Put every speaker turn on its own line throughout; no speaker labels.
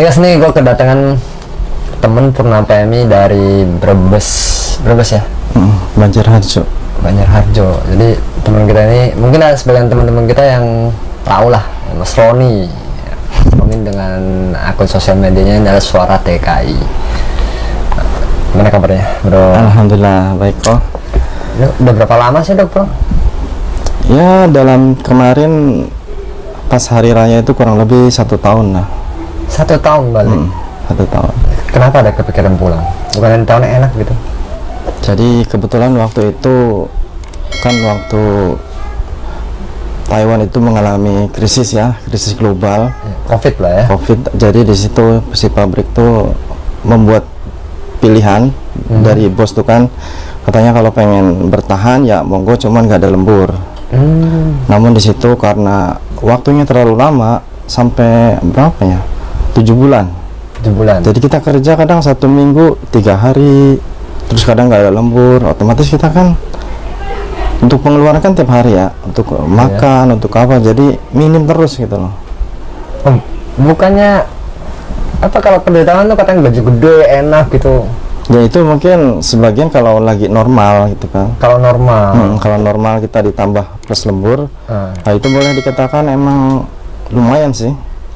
Ini kan nih gue kedatangan temen Purna PMI dari Brebes ya.
Banjarharjo.
Jadi teman kita ini mungkin ada sebagian teman-teman kita yang tahu lah Mas Roni. Mungkin dengan akun sosial medianya adalah Suara TKI. Gimana kabarnya, Bro?
Alhamdulillah baik kok.
Udah berapa lama sih, Dok, Bro?
Ya dalam kemarin pas hari raya itu kurang lebih 1 tahun lah.
1 tahun balik.
1 tahun.
Kenapa ada kepikiran pulang? Bukan tahun enak gitu?
Jadi kebetulan waktu itu kan waktu Taiwan itu mengalami krisis ya, krisis global.
Covid lah ya.
Covid. Jadi di situ si pabrik tuh membuat pilihan dari bos tuh kan, katanya kalau pengen bertahan ya monggo, cuman nggak ada lembur. Namun di situ karena waktunya terlalu lama, sampai berapa ya, 7 bulan.
7 bulan.
Jadi kita kerja kadang 1 minggu 3 hari, terus kadang nggak ada lembur. Otomatis kita kan untuk pengeluaran kan tiap hari ya, untuk makan, untuk apa, jadi minim terus gitu loh.
Bukannya apa kalau kerja tuh katanya gaji gede, enak gitu?
Ya itu mungkin sebagian kalau lagi normal gitu kan.
Kalau normal.
Kalau normal kita ditambah plus lembur, nah itu boleh dikatakan emang lumayan sih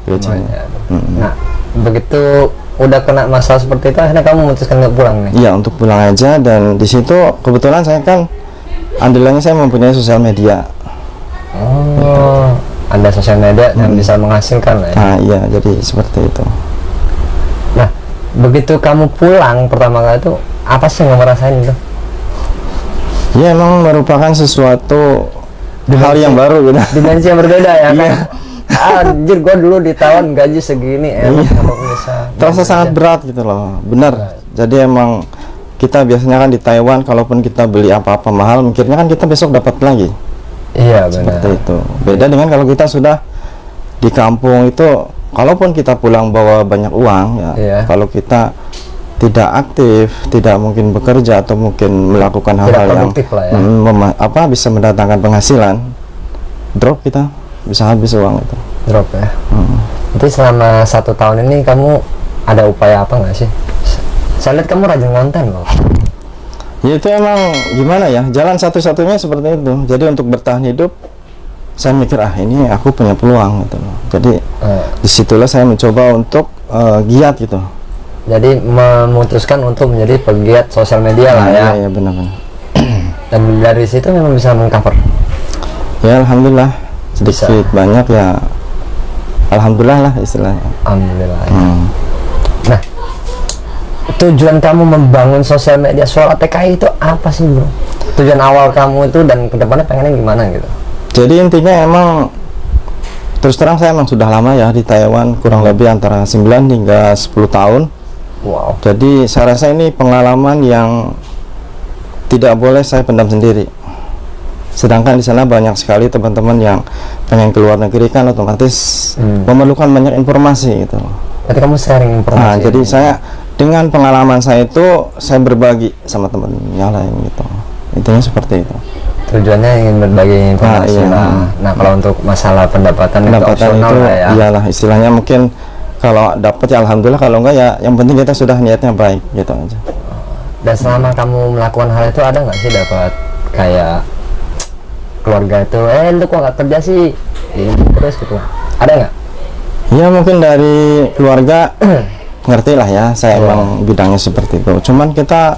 gajinya.
Nah, begitu udah kena masalah seperti itu, akhirnya kamu memutuskan nggak pulang nih?
Iya, untuk pulang aja. Dan di situ kebetulan saya kan andalannya saya mempunyai sosial media.
Oh, ada sosial media yang bisa menghasilkan lah ya?
Nah iya, jadi seperti itu.
Nah, begitu kamu pulang pertama kali itu, apa sih yang kamu rasain itu?
Ya emang merupakan sesuatu hal yang baru gitu.
Dimensi yang berbeda ya kan? Anjir, gua dulu di Taiwan gaji segini, kalau bisa
terasa sangat berat gitu loh, benar. Jadi emang kita biasanya kan di Taiwan, kalaupun kita beli apa-apa mahal, mikirnya kan kita besok dapat lagi.
Iya, benar.
Seperti itu. Beda dengan kalau kita sudah di kampung itu, kalaupun kita pulang bawa banyak uang ya, kalau kita tidak aktif, tidak mungkin bekerja atau mungkin melakukan hal-hal yang bisa mendatangkan penghasilan, drop, kita bisa habis uang itu.
Drop ya. Jadi selama 1 tahun ini kamu ada upaya apa nggak sih? Saya lihat kamu rajin konten loh.
Ya itu emang gimana ya, jalan satu-satunya seperti itu. Jadi untuk bertahan hidup, saya mikir ini aku punya peluang gitu loh. Jadi disitulah saya mencoba untuk giat gitu.
Jadi memutuskan untuk menjadi pegiat sosial media lah ya.
Iya benar-benar.
Dan dari situ memang bisa mengcover.
Ya alhamdulillah, sedikit banyak ya. Alhamdulillah lah istilahnya.
Alhamdulillah. Ya. Nah, tujuan kamu membangun sosial media Suara TKI itu apa sih, Bro? Tujuan awal kamu itu dan kedepannya pengennya gimana gitu?
Jadi intinya emang terus terang saya emang sudah lama ya di Taiwan, kurang lebih antara 9 hingga 10 tahun.
Wow.
Jadi saya rasa ini pengalaman yang tidak boleh saya pendam sendiri. Sedangkan di sana banyak sekali teman-teman yang pengen keluar negeri kan, otomatis memerlukan banyak informasi gitu.
Berarti kamu sharing informasi.
Nah, jadi saya dengan pengalaman saya itu saya berbagi sama teman yang lain gitu. Intinya seperti itu.
Tujuannya ingin berbagi informasi lah. Nah, kalau untuk masalah pendapatan
itu
ya.
Iyalah istilahnya, mungkin kalau dapat ya alhamdulillah, kalau enggak ya yang penting kita sudah niatnya baik gitu aja.
Dan selama kamu melakukan hal itu, ada nggak sih dapat kayak keluarga itu, lu kok nggak kerja sih? Terus gitu. Ada nggak?
Ya mungkin dari keluarga ngerti lah ya, saya emang bidangnya seperti itu. Cuman kita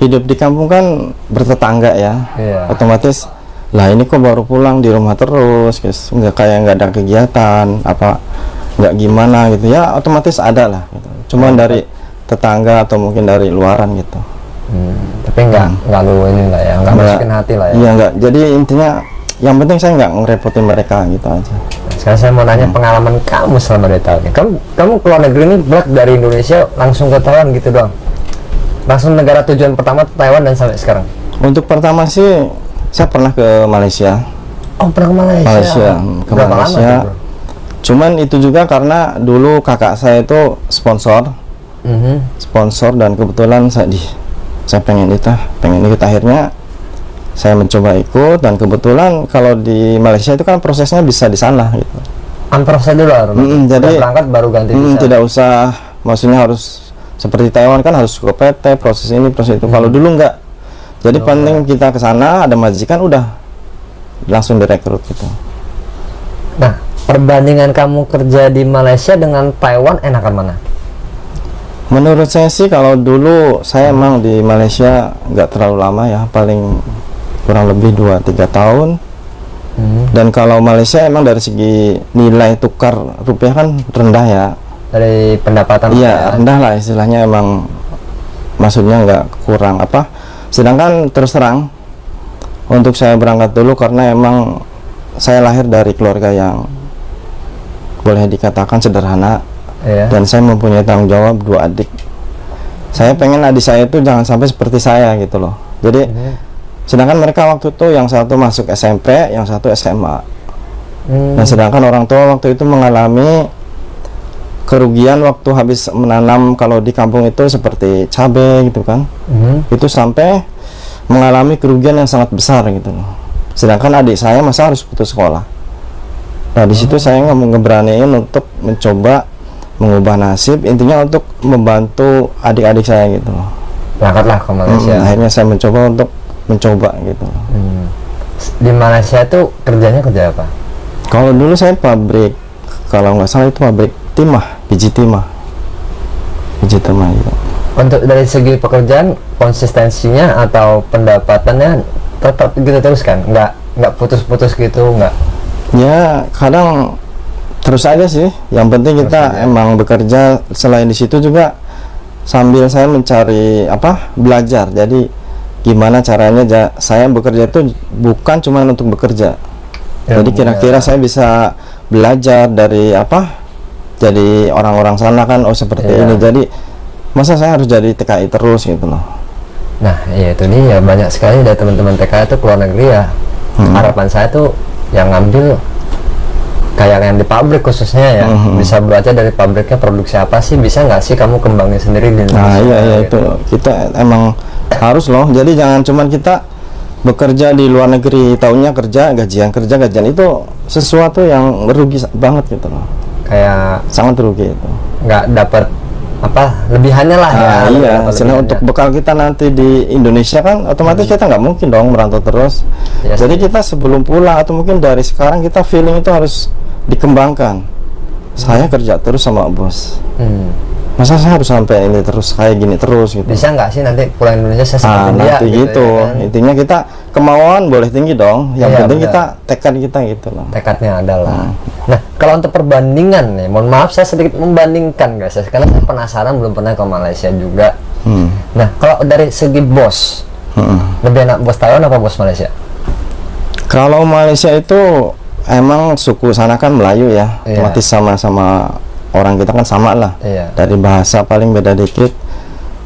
hidup di kampung kan bertetangga ya, otomatis lah ini kok baru pulang di rumah terus, guys, nggak ada kegiatan apa, nggak gimana gitu ya, otomatis ada lah gitu. Cuman dari tetangga atau mungkin dari luaran gitu.
Tapi nggak lu ini lah ya, nggak masukin hati lah ya.
Iya nggak, jadi intinya yang penting saya nggak ngerepotin mereka gitu aja.
Sekarang saya mau nanya pengalaman kamu selama 2 tahun. Kamu keluar negeri ini berat dari Indonesia langsung ke Taiwan gitu doang? Langsung negara tujuan pertama Taiwan dan sampai sekarang?
Untuk pertama sih saya pernah ke Malaysia.
Oh, pernah ke Malaysia?
Ke Malaysia. Cuman itu juga karena dulu kakak saya itu sponsor, dan kebetulan saya pengen ikut, akhirnya saya mencoba ikut, dan kebetulan kalau di Malaysia itu kan prosesnya bisa di sana gitu.
unprocedural.
Jadi
berangkat baru ganti visa.
Tidak usah, maksudnya harus seperti Taiwan kan harus ke PT, proses ini, proses itu. Kalau dulu enggak. Jadi penting kita ke sana, ada majikan, udah langsung direkrut gitu.
Nah, perbandingan kamu kerja di Malaysia dengan Taiwan enakan mana?
Menurut saya sih kalau dulu saya emang di Malaysia nggak terlalu lama ya, paling kurang lebih 2-3 tahun. Dan kalau Malaysia emang dari segi nilai tukar rupiah kan rendah ya.
Dari pendapatan?
Iya, rendah lah istilahnya, emang maksudnya nggak kurang apa. Sedangkan terus terang untuk saya berangkat dulu karena emang saya lahir dari keluarga yang boleh dikatakan sederhana. Dan saya mempunyai tanggung jawab 2 adik. Saya pengen adik saya itu jangan sampai seperti saya gitu loh. Jadi sedangkan mereka waktu itu yang satu masuk SMP, yang satu SMA. Dan sedangkan orang tua waktu itu mengalami kerugian waktu habis menanam, kalau di kampung itu seperti cabai gitu kan. Itu sampai mengalami kerugian yang sangat besar gitu loh. Sedangkan adik saya masa harus putus sekolah. Nah di situ saya ngeberaniin untuk mencoba mengubah nasib, intinya untuk membantu adik-adik saya gitu loh.
Berangkatlah ke Malaysia.
Akhirnya saya mencoba gitu.
Di Malaysia itu kerjanya kerja apa?
Kalau dulu saya pabrik, kalau nggak salah itu pabrik timah, biji timah ya.
Untuk dari segi pekerjaan, konsistensinya atau pendapatannya tetap gitu terus kan? Nggak putus-putus gitu, nggak?
Ya kadang terus aja sih, yang penting kita emang bekerja. Selain di situ juga sambil saya mencari belajar. Jadi gimana caranya saya bekerja itu bukan cuma untuk bekerja. Jadi kira-kira saya bisa belajar dari jadi orang-orang sana kan, seperti ini. Jadi masa saya harus jadi TKI terus gitu loh.
Nah iya itu dia, banyak sekali dari teman-teman TKI itu keluar negeri ya. Harapan saya tuh yang ngambil kayak yang di pabrik khususnya ya, bisa baca dari pabriknya produksi apa sih, bisa nggak sih kamu kembangin sendiri di Indonesia?
Nah iya itu kita emang harus loh. Jadi jangan cuman kita bekerja di luar negeri, taunya gajian itu sesuatu yang merugi banget gitu loh.
Kayak
sangat rugi itu.
Nggak dapat lebihannya lah ya.
Iya, karena untuk bekal kita nanti di Indonesia kan otomatis kita nggak mungkin dong merantau terus. Jadi kita sebelum pulang atau mungkin dari sekarang kita feeling itu harus dikembangkan. Saya kerja terus sama bos. Masa saya harus sampai ini terus kayak gini terus gitu.
Bisa nggak sih nanti pulang Indonesia saya seperti dia
nanti gitu ya kan? Intinya kita kemauan boleh tinggi dong, yang penting
bener.
kita tekad kita gitu loh.
Tekadnya adalah. Nah kalau untuk perbandingan nih, mohon maaf saya sedikit membandingkan guys, karena saya penasaran, belum pernah ke Malaysia juga. Nah kalau dari segi bos, lebih enak bos Taiwan apa bos Malaysia?
Kalau Malaysia itu emang suku sana kan Melayu ya, otomatis sama-sama orang kita kan sama lah. Dari bahasa paling beda dikit.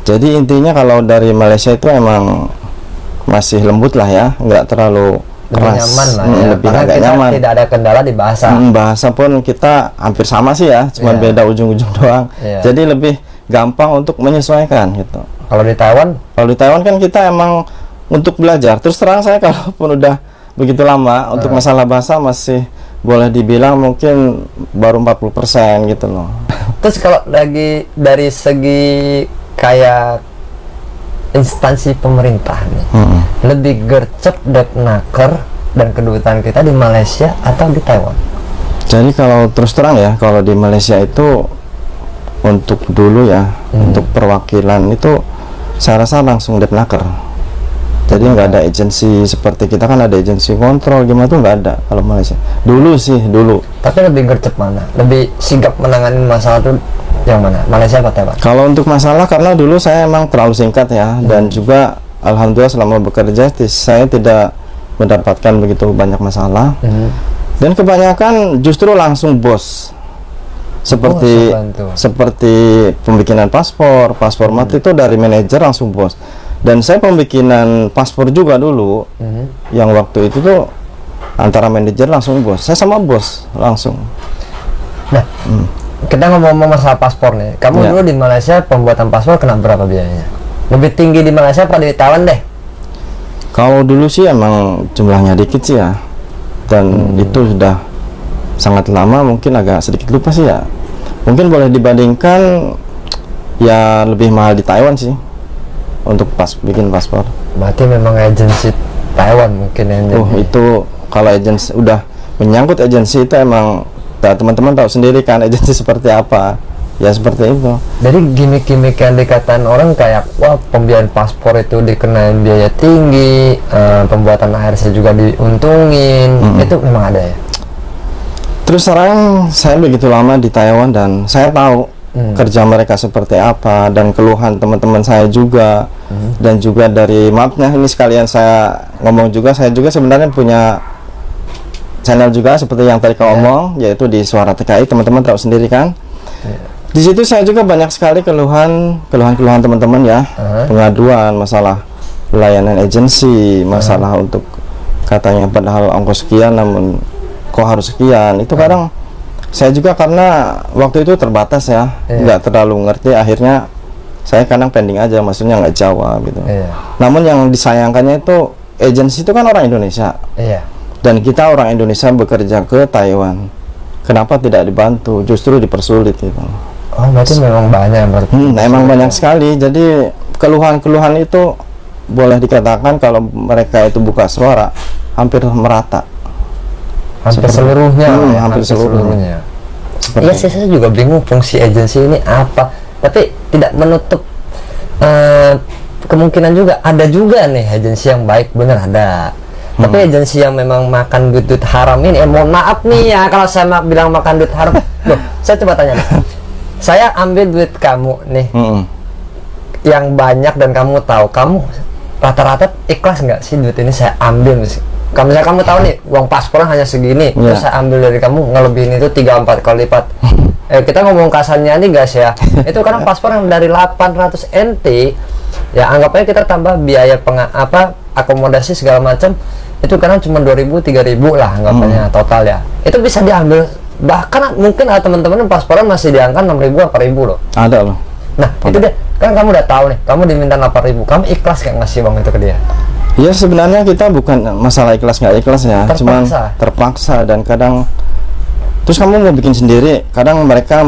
Jadi intinya kalau dari Malaysia itu emang masih lembut lah ya, nggak terlalu keras,
nyaman lah ya.
Lebih agak nyaman.
Tidak ada kendala di bahasa.
Bahasa pun kita hampir sama sih ya, cuma beda ujung-ujung doang. Jadi lebih gampang untuk menyesuaikan gitu.
Kalau di Taiwan?
Kalau di Taiwan kan kita emang untuk belajar. Terus terang saya kalaupun udah begitu lama untuk masalah bahasa masih boleh dibilang mungkin baru 40% gitu loh.
Terus kalau lagi dari segi kayak instansi pemerintah nih, lebih gercep dan naker dan kedutaan kita di Malaysia atau di Taiwan?
Jadi kalau terus terang ya, kalau di Malaysia itu untuk dulu ya, untuk perwakilan itu saya rasa langsung depnaker. Jadi nggak ada agensi seperti kita kan, ada agensi kontrol gimana tuh nggak ada kalau Malaysia. Dulu sih dulu.
Tapi lebih gercep mana? Lebih sigap menangani masalah tuh yang mana? Malaysia atau Taiwan?
Kalau untuk masalah, karena dulu saya emang terlalu singkat ya, dan juga alhamdulillah selama bekerja saya tidak mendapatkan begitu banyak masalah. Dan kebanyakan justru langsung bos. Seperti pembikinan paspor mati itu dari manajer langsung bos. Dan saya pembikinan paspor juga dulu, yang waktu itu tuh antara manajer langsung bos. Saya sama bos langsung.
Nah, kita ngomong-ngomong masalah paspor nih. Kamu dulu di Malaysia pembuatan paspor kena berapa biayanya? Lebih tinggi di Malaysia apa di Taiwan deh?
Kalau dulu sih emang jumlahnya dikit sih ya, dan itu sudah sangat lama, mungkin agak sedikit lupa sih ya. Mungkin boleh dibandingkan ya lebih mahal di Taiwan sih untuk bikin paspor.
Berarti memang agensi Taiwan mungkin yang
itu kalau agensi udah menyangkut agensi itu emang ya, teman-teman tahu sendiri kan agensi seperti apa. Ya seperti itu.
Jadi gimmick-gimmick yang dikatain orang kayak wah pembiayaan paspor itu dikenain biaya tinggi, pembuatan ARC juga diuntungin, itu memang ada ya?
Terus terang saya begitu lama di Taiwan dan saya tahu kerja mereka seperti apa dan keluhan teman-teman saya juga, dan juga dari maafnya ini sekalian saya ngomong juga, saya juga sebenarnya punya channel juga seperti yang tadi kau ngomong, yaitu di Suara TKI, teman-teman tahu sendiri kan. Di situ saya juga banyak sekali keluhan teman-teman ya, pengaduan masalah pelayanan agensi, masalah untuk katanya padahal ongkos sekian namun kok harus sekian. Itu kadang saya juga karena waktu itu terbatas ya, nggak terlalu ngerti, akhirnya saya kadang pending aja, maksudnya nggak jawab gitu. Namun yang disayangkannya itu agensi itu kan orang Indonesia, dan kita orang Indonesia bekerja ke Taiwan, kenapa tidak dibantu, justru dipersulit gitu.
Oh, berarti memang banyak berarti.
Emang banyak sekali. Jadi keluhan-keluhan itu boleh dikatakan kalau mereka itu buka suara hampir merata.
Hampir seluruhnya. Hampir seluruhnya. Iya sih, saya juga bingung fungsi agensi ini apa. Tapi tidak menutup kemungkinan juga ada juga nih agensi yang baik, bener ada. Tapi agensi yang memang makan duit haram ini, mohon maaf nih ya kalau saya bilang makan duit haram. Loh, saya coba tanya nih. Saya ambil duit kamu nih, yang banyak dan kamu tahu, kamu rata-rata ikhlas nggak sih duit ini saya ambil? Misalnya kamu tahu nih uang paspornya hanya segini, terus saya ambil dari kamu ngelebihin itu 3-4 kali lipat. Kita ngomong kasarnya nih guys ya, itu kadang paspor yang dari 800 NT, ya anggap aja kita tambah biaya akomodasi segala macam, itu kadang cuma 2.000-3.000 lah anggapannya total ya. Itu bisa diambil. Bahkan mungkin ada teman-teman yang pasporan masih diangkat 6.000 apa 1.000 loh. Ada loh. Nah, itu deh. Kan kamu udah tahu nih, kamu diminta 8.000. Kamu ikhlas gak ngasih uang itu ke dia?
Ya sebenarnya kita bukan masalah ikhlas nggak ikhlas ya, cuman terpaksa. Dan kadang terus kamu mau bikin sendiri, kadang mereka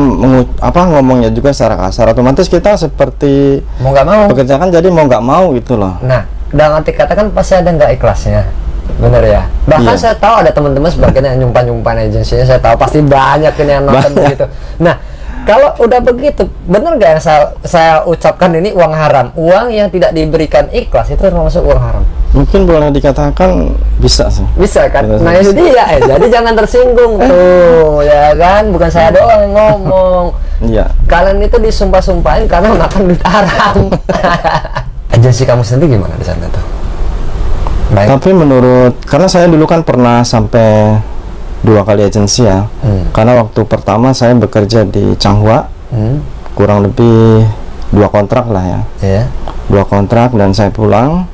ngomongnya juga secara kasar, otomatis kita seperti
mau nggak mau
pekerjaan, jadi mau nggak mau gitu loh.
Nah, dalam arti kata kan pasti ada nggak ikhlasnya. Bener ya. Bahkan saya tahu ada teman-teman sebagian yang nyumpan agensinya, saya tahu pasti banyak ini yang nonton begitu. Nah, kalau udah begitu, bener nggak yang saya ucapkan ini uang haram? Uang yang tidak diberikan ikhlas itu termasuk uang haram?
Mungkin boleh dikatakan bisa sih.
Bisa kan? Nah itu dia jadi jangan tersinggung tuh, ya kan? Bukan saya doang yang ngomong. Iya. Kalian itu disumpah-sumpahin karena makan duit haram. Agensi kamu sendiri gimana di sana tuh? Baik.
Tapi karena saya dulu kan pernah sampai 2 kali agensi ya. Karena waktu pertama saya bekerja di Changhua, kurang lebih 2 kontrak lah ya. 2 kontrak dan saya pulang,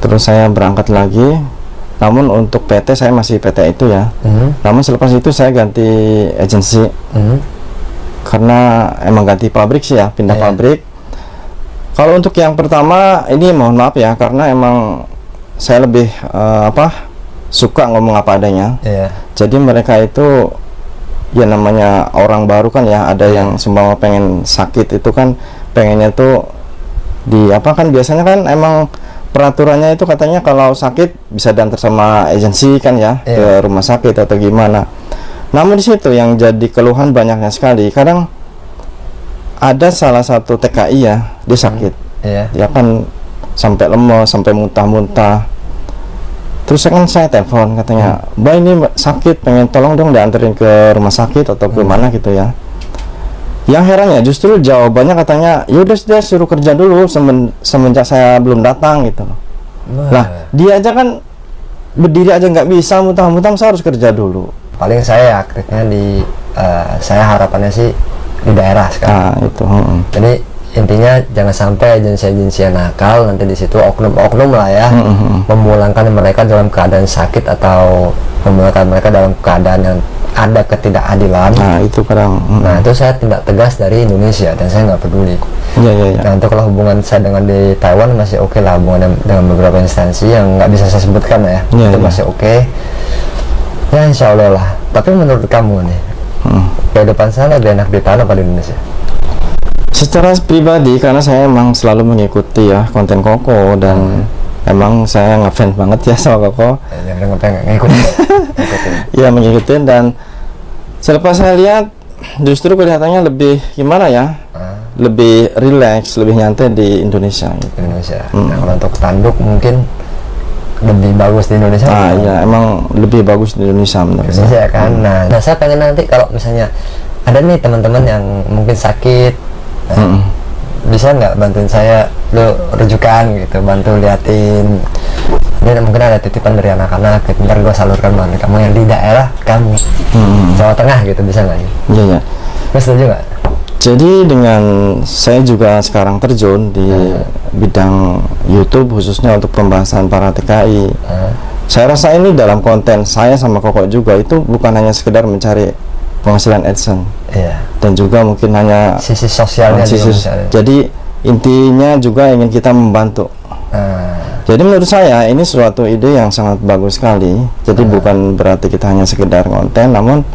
terus saya berangkat lagi. Namun untuk PT saya masih PT itu ya. Namun selepas itu saya ganti agensi, karena emang ganti pabrik sih ya, pindah pabrik. Kalau untuk yang pertama ini mohon maaf ya, karena emang saya lebih suka ngomong apa adanya. Jadi mereka itu ya namanya orang baru kan ya, ada yang semua pengen sakit itu kan pengennya tuh kan biasanya kan emang peraturannya itu katanya kalau sakit bisa diantar sama agensi kan ya, ke rumah sakit atau gimana. Namun di situ yang jadi keluhan banyaknya sekali. Kadang ada salah satu TKI ya, dia sakit, ya kan sampai lemah, sampai muntah-muntah. Terus saya telepon katanya, "Mbak ini sakit, pengen tolong dong dianterin ke rumah sakit atau ke mana gitu ya." Yang herannya justru jawabannya katanya, "Ya udah dia suruh kerja dulu semenjak saya belum datang gitu loh." Nah, dia aja kan berdiri aja nggak bisa, muntah-muntah saya harus kerja dulu.
Paling saya aktifnya saya harapannya sih di daerah sekarang.
Nah, itu.
Jadi intinya jangan sampai agensi-agensi yang nakal nanti di situ oknum-oknum lah ya, memulangkan mereka dalam keadaan sakit atau memulangkan mereka dalam keadaan yang ada ketidakadilan.
Nah itu kadang.
Nah itu saya tindak tegas dari Indonesia dan saya nggak peduli. Nah untuk kalau hubungan saya dengan di Taiwan masih oke lah, hubungan dengan beberapa instansi yang nggak bisa saya sebutkan ya, itu masih oke. Ya insya Allah lah. Tapi menurut kamu nih, kehidupan saya lebih enak di Thailand apa di Indonesia?
Secara pribadi, karena saya emang selalu mengikuti ya konten Koko, dan emang saya ngefans banget ya sama Koko.
Yang ngikutin.
Iya, mengikuti, dan selepas saya lihat justru kelihatannya lebih gimana ya, lebih relax, lebih nyantai di Indonesia gitu.
Indonesia. Nah, kalau untuk tanduk mungkin lebih bagus di Indonesia.
Iya, emang lebih bagus di Indonesia menurut saya.
Indonesia kan. Nah, saya pengen nanti kalau misalnya ada nih teman-teman yang mungkin sakit, bisa nggak bantuin saya rujukan gitu, bantu liatin. Ini mungkin ada titipan dari anak-anak, ntar gue salurkan bantu kamu yang di daerah kamu, Jawa Tengah gitu, bisa nggak nih?
Iya, iya.
Mas setuju nggak?
Jadi dengan saya juga sekarang terjun di bidang YouTube khususnya untuk pembahasan para TKI. Saya rasa ini dalam konten saya sama Koko juga itu bukan hanya sekedar mencari penghasilan AdSense.
Iya.
Dan juga mungkin hanya
sisi sosialnya
jadi intinya juga ingin kita membantu. Jadi menurut saya ini suatu ide yang sangat bagus sekali. Jadi bukan berarti kita hanya sekedar konten, namun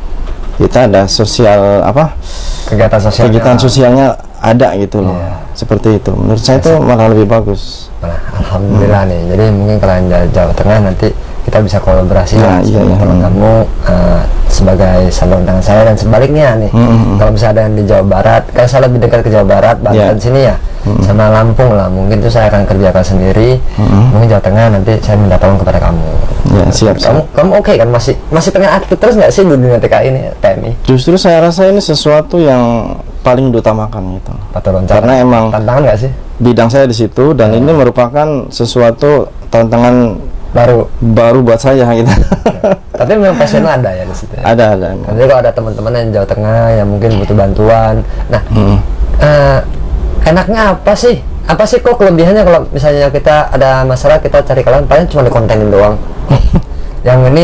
kita ada sosial kegiatan sosialnya ada gitu loh. Seperti itu. Menurut saya itu malah lebih bagus.
Alhamdulillah nih. Jadi mungkin kalau yang Jawa Tengah nanti kita bisa kolaborasi teman kamu sebagai saluran tangan saya, dan sebaliknya nih kalau misalnya ada yang di Jawa Barat, kan saya lebih dekat ke Jawa Barat, Banten sini ya, sama Lampung lah, mungkin itu saya akan kerjakan sendiri. Mungkin Jawa Tengah nanti saya minta tolong kepada kamu.
Siap.
Kamu oke kan, masih pengen aktif terus nggak sih di dunia TKI ini, TMI?
Justru saya rasa ini sesuatu yang paling diutamakan gitu. Karena emang
tantangan nggak sih?
Bidang saya di situ, dan ini merupakan sesuatu tantangan baru buat saya gitu.
Tapi memang passion ada ya di situ.
Ada.
Nanti kalau ada teman-teman yang Jawa Tengah yang mungkin butuh bantuan, nah enaknya apa sih? Apa sih kok kelebihannya kalau misalnya kita ada masalah, kita cari kalian, paling cuma dikontenin doang. Yang ini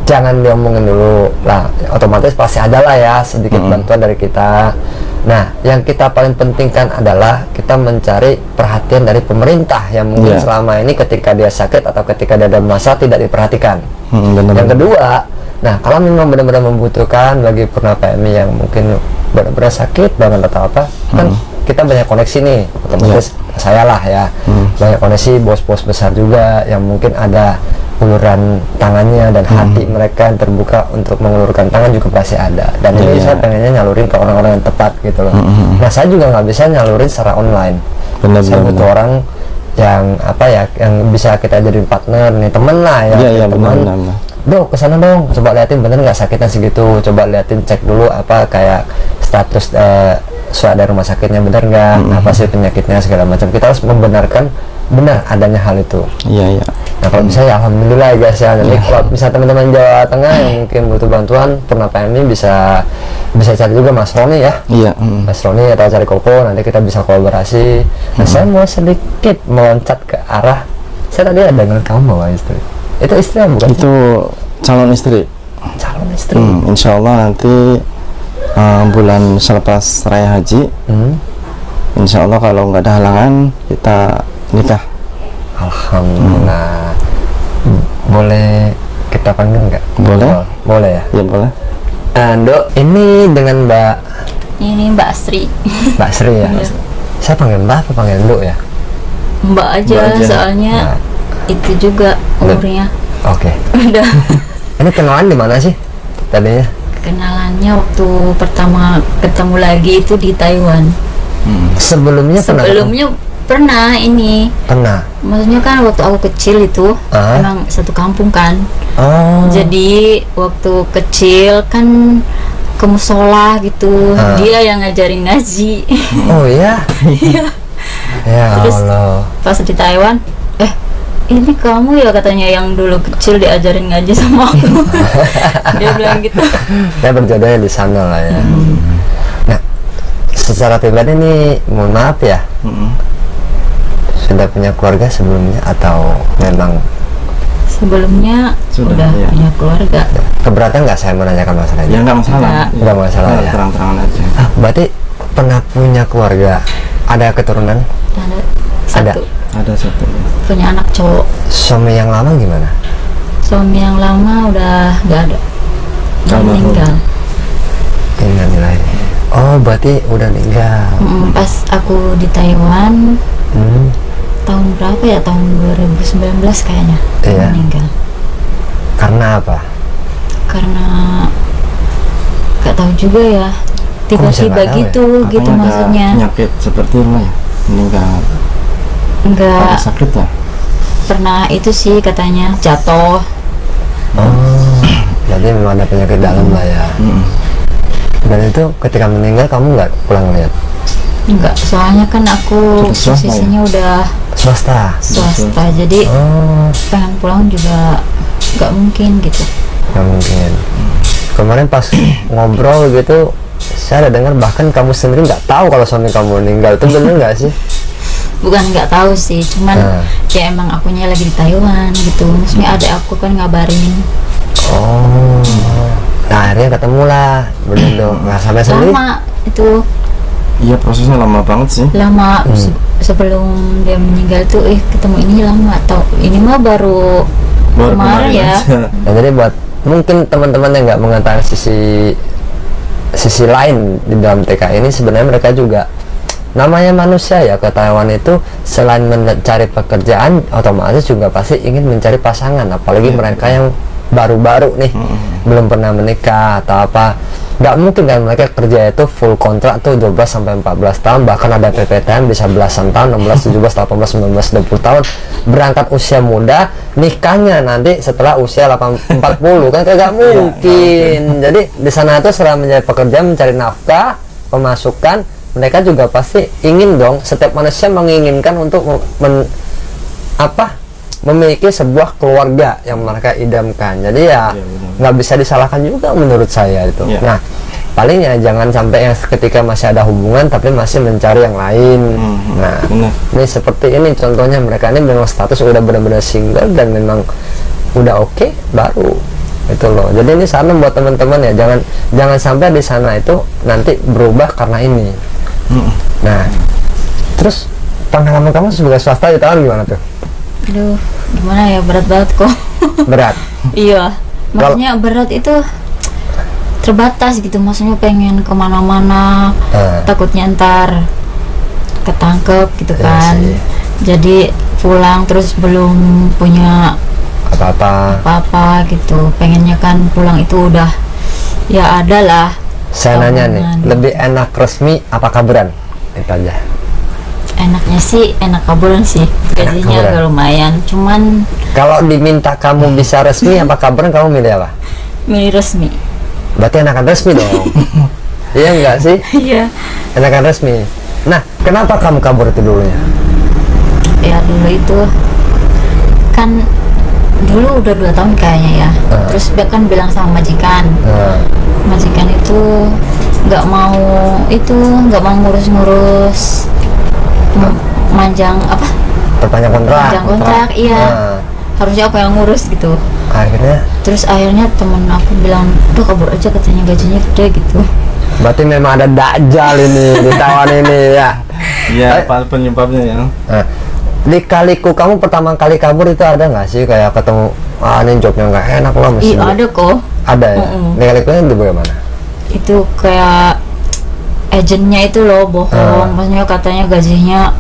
jangan diomongin dulu lah, otomatis pasti ada lah ya sedikit bantuan dari kita. Nah, yang kita paling pentingkan adalah kita mencari perhatian dari pemerintah yang mungkin selama ini ketika dia sakit atau ketika dia ada masalah tidak diperhatikan. Yang kedua, nah kalau memang benar-benar membutuhkan bagi pernah PMI yang mungkin benar-benar sakit banget atau apa, kan kita banyak koneksi nih, otomatis saya lah ya, banyak koneksi bos-bos besar juga yang mungkin ada uluran tangannya dan hati mereka yang terbuka untuk mengulurkan tangan juga pasti ada. Dan ini saya pengennya nyalurin ke orang-orang yang tepat gitu loh. Nah, saya juga nggak bisa nyalurin secara online. Saya butuh orang yang yang bisa kita jadiin partner nih, temen lah ya, teman. Dok, kesana dong, coba liatin bener nggak sakitnya segitu, coba liatin, cek dulu kayak status surat dari rumah sakitnya bener nggak, apa sih penyakitnya segala macam. Kita harus membenarkan benar adanya hal itu. Nah, kalau bisa ya alhamdulillah ya guys ya. Jadi kalau bisa teman-teman Jawa Tengah yang mungkin butuh bantuan pernah PMI bisa cari juga Mas Roni ya. Mas Roni atau cari Koko, nanti kita bisa kolaborasi. Nah, saya mau sedikit meloncat ke arah, saya tadi ada dengar kamu bawa istri. Itu istri bukan?
Itu calon istri.
Calon istri.
Insya Allah nanti bulan selepas Raya Haji, Insya Allah kalau nggak ada halangan kita nikah.
Alhamdulillah. Boleh kita panggil nggak? Boleh ya?
Iya boleh.
Dok, ini dengan Mbak?
Ini Mbak Sri.
Mbak Sri ya? Saya panggil Mbak apa panggil Dok ya?
Mbak aja, soalnya itu juga umurnya.
Oke.
Udah.
Ini kenalan di mana sih tadinya?
Kenalannya waktu pertama ketemu lagi itu di Taiwan.
Sebelumnya
pernah ini.
Pernah.
Maksudnya kan waktu aku kecil itu emang satu kampung kan. Jadi waktu kecil kan ke musola gitu. Dia yang ngajarin ngaji.
Oh iya. Ya
Terus,
Allah.
pas di Taiwan, ini kamu ya katanya yang dulu kecil diajarin ngaji sama aku. Dia bilang gitu.
Saya berjodohnya di sana lah ya. Nah, secara pribadi nih, mohon maaf ya, sudah punya keluarga sebelumnya atau memang?
Sebelumnya sudah punya keluarga.
Keberatan nggak saya menanyakan masalah ini?
Ya nggak masalah.
Nggak masalah ya.
Terang-terangan aja.
Berarti pernah punya keluarga? Ada keturunan?
Ada
satu.
Punya anak cowok.
Suami yang lama gimana?
Suami yang lama udah nggak ada. meninggal.
Innalillahi. Oh, berarti udah meninggal.
Pas aku di Taiwan tahun berapa ya, tahun 2019 kayaknya.
Iya.
Meninggal.
Karena apa?
Karena gak tahu juga ya, tiba-tiba
tahu
gitu
Apanya
gitu
ada
maksudnya.
penyakit seperti ini ya, meninggal
Enggak
ada sakit ya.
pernah itu sih katanya jatuh.
Oh, jadi memang ada penyakit dalam lah ya. Dan itu ketika meninggal kamu nggak pulang lihat?
Enggak, soalnya kan aku
Terus swasta
posisinya udah
Swasta.
jadi
Oh,
pengen pulang juga nggak mungkin gitu.
nggak mungkin. Kemarin pas ngobrol gitu, saya ada dengar bahkan kamu sendiri nggak tahu kalau suami kamu meninggal. Itu benar nggak sih?
Bukan nggak tahu sih, cuman ya emang akunya lagi di Taiwan gitu. Maksudnya ada aku kan ngabarin.
Oh, nah akhirnya ketemu lah, bener nggak sampai sendiri.
Lama itu,
Iya, prosesnya lama banget sih.
lama sebelum dia meninggal tuh, ketemu ini lama atau ini mah baru kemarin ya.
aja.
Nah, jadi buat mungkin teman-teman yang nggak mengetahui sisi lain di dalam TK ini, sebenarnya mereka juga namanya manusia ya, ke Taiwan itu selain mencari pekerjaan otomatis juga pasti ingin mencari pasangan, apalagi mereka yang baru-baru nih belum pernah menikah atau apa. Nggak mungkin kan mereka kerja itu full kontrak tuh 12 sampai 14 tahun, bahkan ada PPTN bisa belasan tahun, 16, 17, 18, 19, 20 tahun berangkat usia muda, nikahnya nanti setelah usia 40 kan kagak mungkin. Jadi di sana tuh selain mencari pekerjaan, mencari nafkah, pemasukan, mereka juga pasti ingin dong, setiap manusia menginginkan untuk memiliki sebuah keluarga yang mereka idamkan. Jadi ya nggak bisa disalahkan juga menurut saya itu. Nah, palingnya jangan sampai yang ketika masih ada hubungan tapi masih mencari yang lain. Nah, ini seperti ini contohnya, mereka ini memang status udah benar-benar single dan memang udah oke, baru itu loh. Jadi ini saran buat teman-teman ya, jangan sampai di sana itu nanti berubah karena ini. Nah, terus pengalaman kamu sebagai swasta di Taiwan gimana tuh?
Aduh, gimana ya, berat banget kok.
Berat.
Iya, maksudnya berat itu terbatas gitu, maksudnya pengen kemana-mana, takutnya ntar ketangkep gitu kan. Jadi pulang terus belum punya apa-apa gitu, pengennya kan pulang itu udah ya ada lah.
Saya nanya nih, lebih enak resmi apa kabaran? Itu aja.
Enaknya sih enak kaburan sih, gajinya agak lumayan, cuman
kalau diminta kamu bisa resmi apa kabaran, kamu milih apa?
milih resmi.
Berarti enakan resmi dong. Iya enggak sih?
Iya.
Enakan resmi. Nah, kenapa kamu kabur itu dulunya?
Ya dulu itu kan dulu udah 2 tahun kayaknya ya. Terus dia kan bilang sama majikan. Majikan itu nggak mau ngurus manjang
perpanjang kontrak.
Iya. Harusnya aku yang ngurus gitu. Akhirnya temen aku bilang, udah kabur aja, katanya gajinya gede gitu.
Berarti memang ada dajjal ini di Taiwan ini ya.
Iya, penyebabnya ya.
Di-kaliku kamu pertama kali kabur itu ada nggak sih kayak ketemu ini jobnya nggak enak loh mesti?
Iya ada kok.
Ada ya. Di-kalikunya itu bagaimana?
Itu kayak agennya itu loh bohong, maksudnya katanya gajinya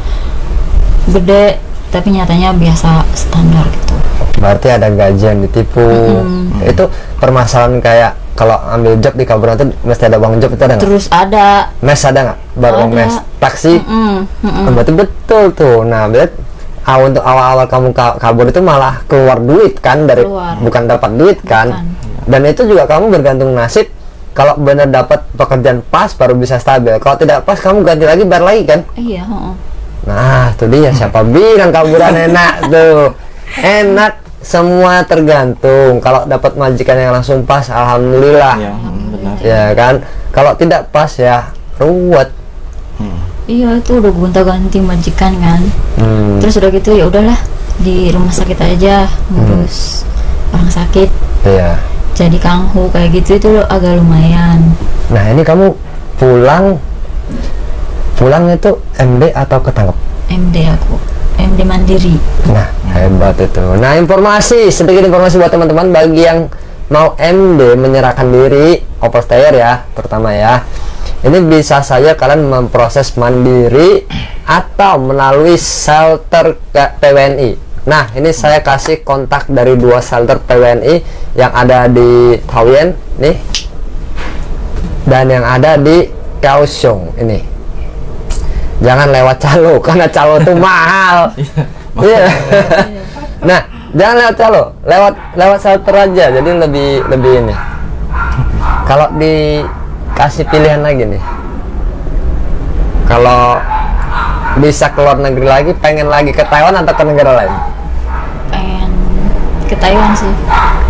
gede tapi nyatanya biasa standar gitu.
Berarti ada gaji yang ditipu. Itu permasalahan kayak kalau ambil job di kaburan itu mesti ada uang job, itu ada nggak?
Terus ada
Mes ada nggak? Baru mes taksi. Berarti betul tuh. Nah, berarti untuk awal-awal kamu kabur itu malah keluar duit kan, dari bukan dapat duit kan. Dan itu juga kamu bergantung nasib. Kalau benar dapat pekerjaan pas baru bisa stabil. Kalau tidak pas kamu ganti lagi, bayar lagi kan?
Iya.
Nah, itu dia, siapa bilang kaburan enak tuh? Enak, semua tergantung. Kalau dapat majikan yang langsung pas, alhamdulillah.
Iya, benar.
Ya kan? Kalau tidak pas ya ruwet.
Iya, itu udah gonta-ganti majikan kan. Terus udah gitu ya udahlah, di rumah sakit aja ngurus orang sakit.
Iya.
Jadi kanghu kayak gitu itu agak lumayan.
Nah, ini kamu pulang itu MD atau ketangkep?
MD aku, MD mandiri.
Nah, hebat itu. Nah, sedikit informasi buat teman-teman bagi yang mau MD menyerahkan diri, overstay ya terutama ya, ini bisa saja kalian memproses mandiri atau melalui shelter PWNI. Nah, ini saya kasih kontak dari 2 shelter PWNI yang ada di Taoyuan nih, dan yang ada di Kaohsiung ini. Jangan lewat Calo karena Calo tuh mahal. Iya. Nah, jangan lewat Calo, lewat shelter aja. Jadi lebih ini. Kalau dikasih pilihan lagi nih, kalau bisa keluar negeri lagi, pengen lagi ke Taiwan atau ke negara lain?
Pengen ke Taiwan sih.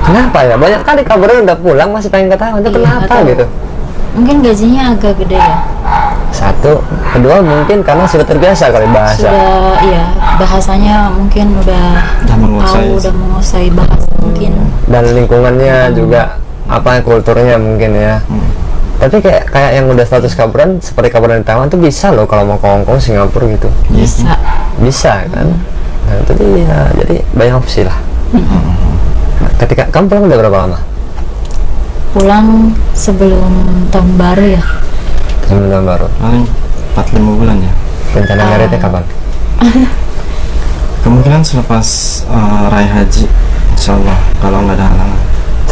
Kenapa ya? Banyak kali kabarnya udah pulang masih pengen ke Taiwan. Itu kenapa gitu?
Mungkin gajinya agak gede ya.
Satu, kedua mungkin karena sudah terbiasa kali bahasa.
Sudah, iya, bahasanya mungkin udah menguasai bahasa mungkin.
Dan lingkungannya juga apa kulturnya mungkin ya. Tapi kayak yang udah status kaburan seperti kaburan di Taiwan tuh bisa loh kalau mau ke Hong Kong, Singapura gitu. Bisa kan? Nah, itu dia. Jadi banyak opsi lah. Ketika kamu pulang udah berapa lama?
Pulang sebelum tahun baru ya.
Sebelum tahun baru.
Paling 4-5 bulan ya.
Rencana ngaretnya kapan?
Kemungkinan selepas Raya Haji, insyaallah kalau nggak ada halangan.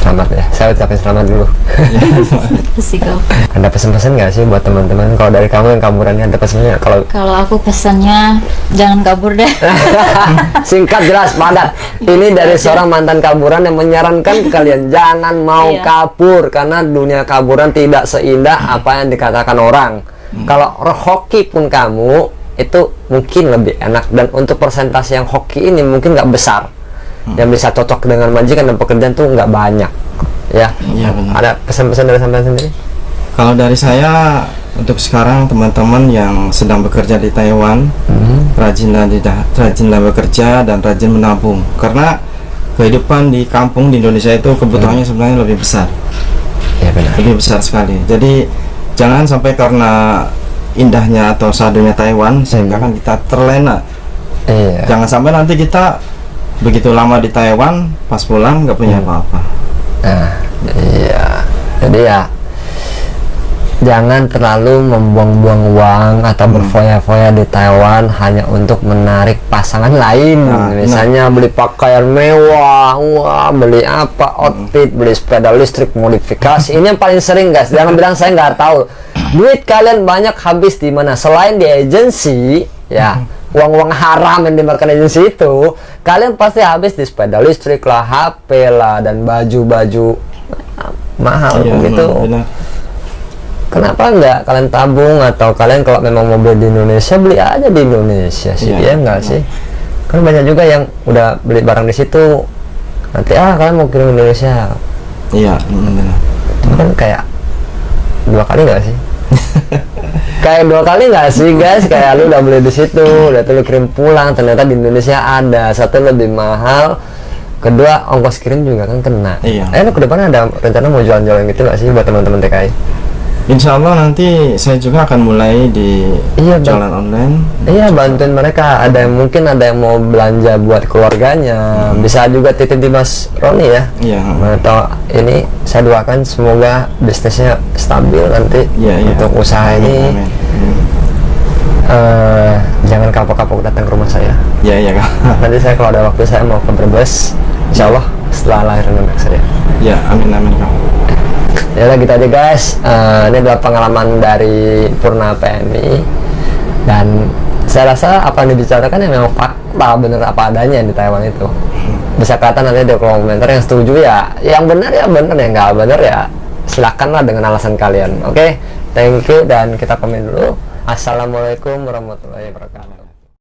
Selamat ya, saya ucapin selamat dulu. Ada pesan-pesan nggak sih buat teman-teman? Kalau dari kamu yang kaburannya ada pesannya?
Kalau aku pesannya jangan kabur deh.
Singkat, jelas, padat. Ini dari seorang mantan kaburan yang menyarankan ke kalian jangan mau kabur, karena dunia kaburan tidak seindah apa yang dikatakan orang. Kalau hoki pun kamu itu mungkin lebih enak, dan untuk persentase yang hoki ini mungkin nggak besar. Yang bisa cocok dengan majikan dan pekerjaan tuh nggak banyak ya.
Iya, benar.
Ada pesan-pesan dari sampean sendiri?
Kalau dari saya untuk sekarang teman-teman yang sedang bekerja di Taiwan, rajinlah bekerja dan rajin menabung, karena kehidupan di kampung di Indonesia itu kebutuhannya sebenarnya lebih besar.
Ya, benar.
Lebih besar sekali. Jadi jangan sampai karena indahnya atau sadunya Taiwan sehingga kan kita terlena.
Iya.
Jangan sampai nanti kita begitu lama di Taiwan, pas pulang nggak punya apa-apa.
Nah, iya. Jadi ya jangan terlalu membuang-buang uang atau berfoya-foya di Taiwan hanya untuk menarik pasangan lain. Misalnya beli pakaian mewah, beli apa, outfit, beli sepeda listrik modifikasi. Ini yang paling sering, guys. Jangan bilang saya nggak tahu. Duit kalian banyak habis di mana? Selain di agensi, ya. Uang-uang haram yang dimakan agensi itu, kalian pasti habis di sepeda listrik lah, HP lah, dan baju-baju mahal gitu. Benar. Kenapa enggak kalian tabung, atau kalian kalau memang mau beli di Indonesia, beli aja di Indonesia sih, ya enggak sih? Kan banyak juga yang udah beli barang di situ, nanti kalian mau kirim Indonesia.
Iya, benar.
Itu kan kayak 2 kali enggak sih? Kayak 2 kali nggak sih, guys? Kayak lu udah beli di situ, udah tuh lu kirim pulang, ternyata di Indonesia ada, satu lebih mahal, kedua ongkos kirim juga kan kena.
Iya.
Lu ke depan ada rencana mau jualan-jualan gitu nggak sih buat teman-teman TKI?
Insya Allah nanti saya juga akan mulai di jualan online.
Iya, bantuin mereka. Ada yang mungkin ada yang mau belanja buat keluarganya, bisa juga titip di Mas Roni ya.
Iya.
Atau ini saya doakan semoga bisnisnya stabil nanti untuk usaha ini.
Amin.
Jangan kapok-kapok datang ke rumah saya.
Iya Kak.
Nanti saya kalau ada waktu saya mau ke Brebes, insya Allah setelah lahiran anak saya.
Ya, amin Kak.
Ya udah gitu aja, guys. Ini adalah pengalaman dari Purna PMI, dan saya rasa apa yang dibicarakan ya memang fakta, bener apa adanya di Taiwan itu. Bisa kelihatan nanti di kolom komentar yang setuju ya, yang benar ya benar, yang nggak benar ya silakanlah dengan alasan kalian. Oke, thank you, dan kita komen dulu. Assalamualaikum warahmatullahi wabarakatuh.